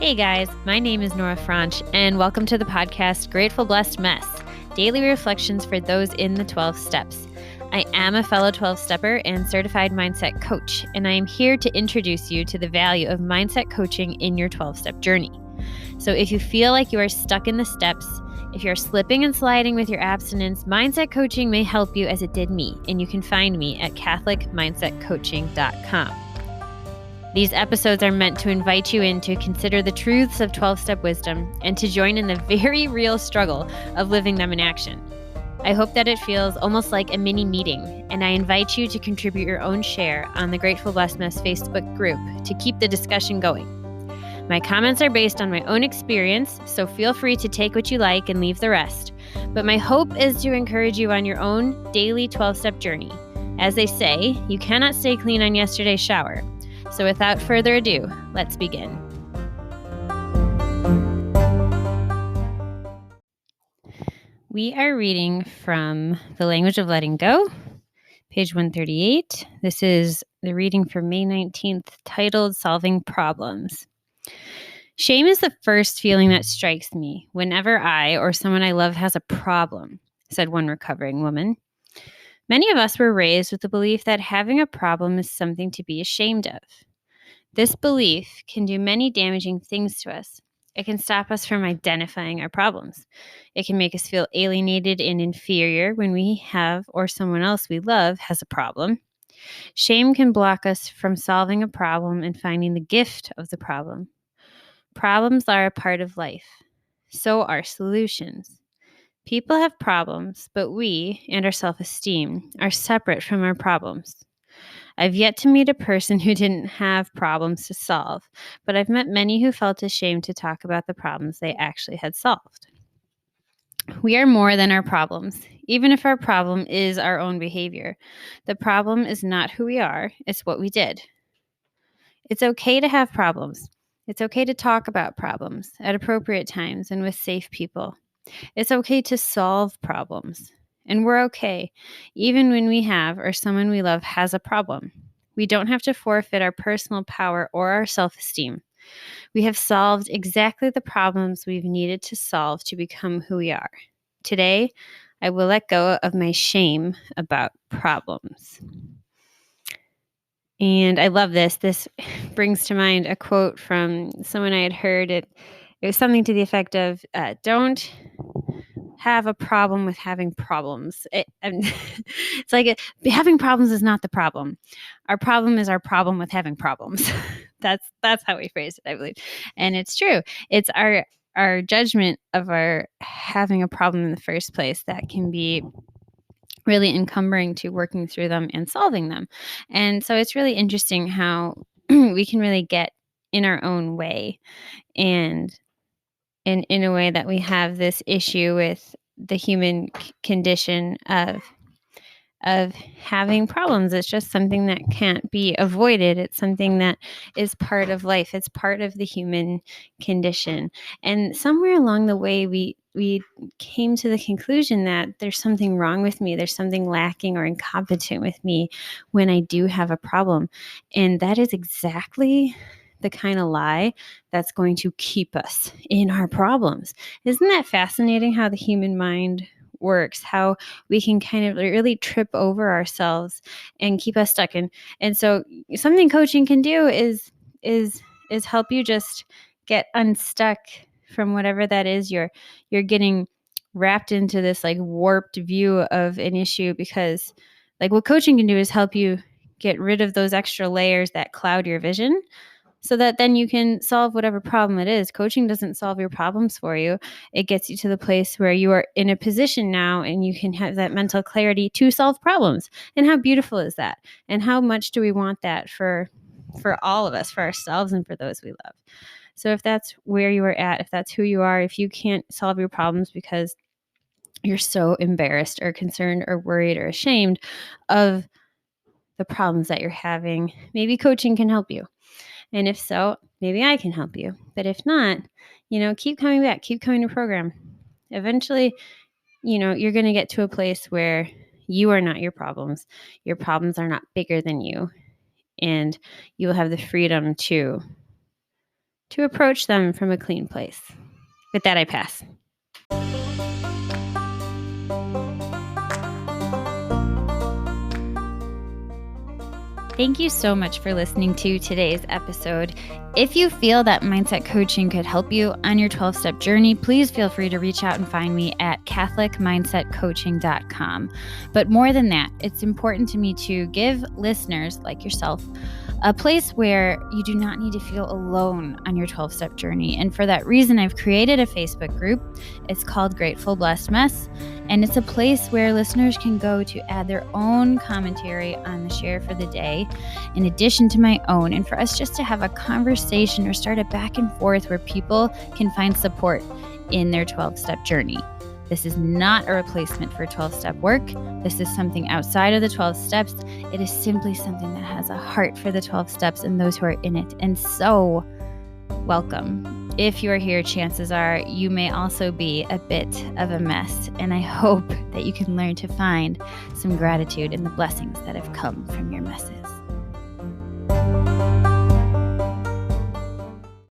Hey guys, my name is Nora Franch, and welcome to the podcast Grateful Blessed Mess, daily reflections for those in the 12 steps. I am a fellow 12-stepper and certified mindset coach, and I am here to introduce you to the value of mindset coaching in your 12-step journey. So if you feel like you are stuck in the steps, if you're slipping and sliding with your abstinence, mindset coaching may help you as it did me, and you can find me at CatholicMindsetCoaching.com. These episodes are meant to invite you in to consider the truths of 12-step wisdom and to join in the very real struggle of living them in action. I hope that it feels almost like a mini meeting, and I invite you to contribute your own share on the Grateful Blessedness Facebook group to keep the discussion going. My comments are based on my own experience, so feel free to take what you like and leave the rest. But my hope is to encourage you on your own daily 12-step journey. As they say, you cannot stay clean on yesterday's shower. So without further ado, let's begin. We are reading from The Language of Letting Go, page 138. This is the reading for May 19th, titled Solving Problems. Shame is the first feeling that strikes me whenever I or someone I love has a problem, said one recovering woman. Many of us were raised with the belief that having a problem is something to be ashamed of. This belief can do many damaging things to us. It can stop us from identifying our problems. It can make us feel alienated and inferior when we have or someone else we love has a problem. Shame can block us from solving a problem and finding the gift of the problem. Problems are a part of life. So are solutions. People have problems, but we and our self-esteem are separate from our problems. I've yet to meet a person who didn't have problems to solve, but I've met many who felt ashamed to talk about the problems they actually had solved. We are more than our problems, even if our problem is our own behavior. The problem is not who we are, it's what we did. It's okay to have problems. It's okay to talk about problems at appropriate times and with safe people. It's okay to solve problems. And we're okay, even when we have or someone we love has a problem. We don't have to forfeit our personal power or our self-esteem. We have solved exactly the problems we've needed to solve to become who we are. Today, I will let go of my shame about problems. And I love this. This brings to mind a quote from someone I had heard. It was something to the effect of, don't have a problem with having problems. It's like having problems is not the problem. Our problem is our problem with having problems. That's how we phrase it, I believe. And it's true. It's our judgment of our having a problem in the first place that can be really encumbering to working through them and solving them. And so it's really interesting how we can really get in our own way and in a way that we have this issue with the human condition of having problems. It's just something that can't be avoided. It's something that is part of life. It's part of the human condition. And somewhere along the way, we came to the conclusion that there's something wrong with me. There's something lacking or incompetent with me when I do have a problem. And that is exactly the kind of lie that's going to keep us in our problems. Isn't that fascinating how the human mind works, how we can kind of really trip over ourselves and keep us stuck in. And so something coaching can do is help you just get unstuck from whatever that is you're getting wrapped into this like warped view of an issue, because like what coaching can do is help you get rid of those extra layers that cloud your vision, so that then you can solve whatever problem it is. Coaching doesn't solve your problems for you. It gets you to the place where you are in a position now and you can have that mental clarity to solve problems. And how beautiful is that? And how much do we want that for all of us, for ourselves and for those we love? So if that's where you are at, if that's who you are, if you can't solve your problems because you're so embarrassed or concerned or worried or ashamed of the problems that you're having, maybe coaching can help you. And if so, maybe I can help you. But if not, keep coming back, keep coming to program. Eventually, you're going to get to a place where you are not your problems. Your problems are not bigger than you. And you will have the freedom to to approach them from a clean place. With that, I pass. Thank you so much for listening to today's episode. If you feel that mindset coaching could help you on your 12-step journey, please feel free to reach out and find me at catholicmindsetcoaching.com. But more than that, it's important to me to give listeners like yourself a place where you do not need to feel alone on your 12-step journey. And for that reason, I've created a Facebook group. It's called Grateful Blessed Mess. And it's a place where listeners can go to add their own commentary on the share for the day, in addition to my own, and for us just to have a conversation or start a back and forth where people can find support in their 12-step journey. This is not a replacement for 12-step work. This is something outside of the 12 steps. It is simply something that has a heart for the 12 steps and those who are in it. And so, welcome. If you are here, chances are you may also be a bit of a mess. And I hope that you can learn to find some gratitude in the blessings that have come from your messes.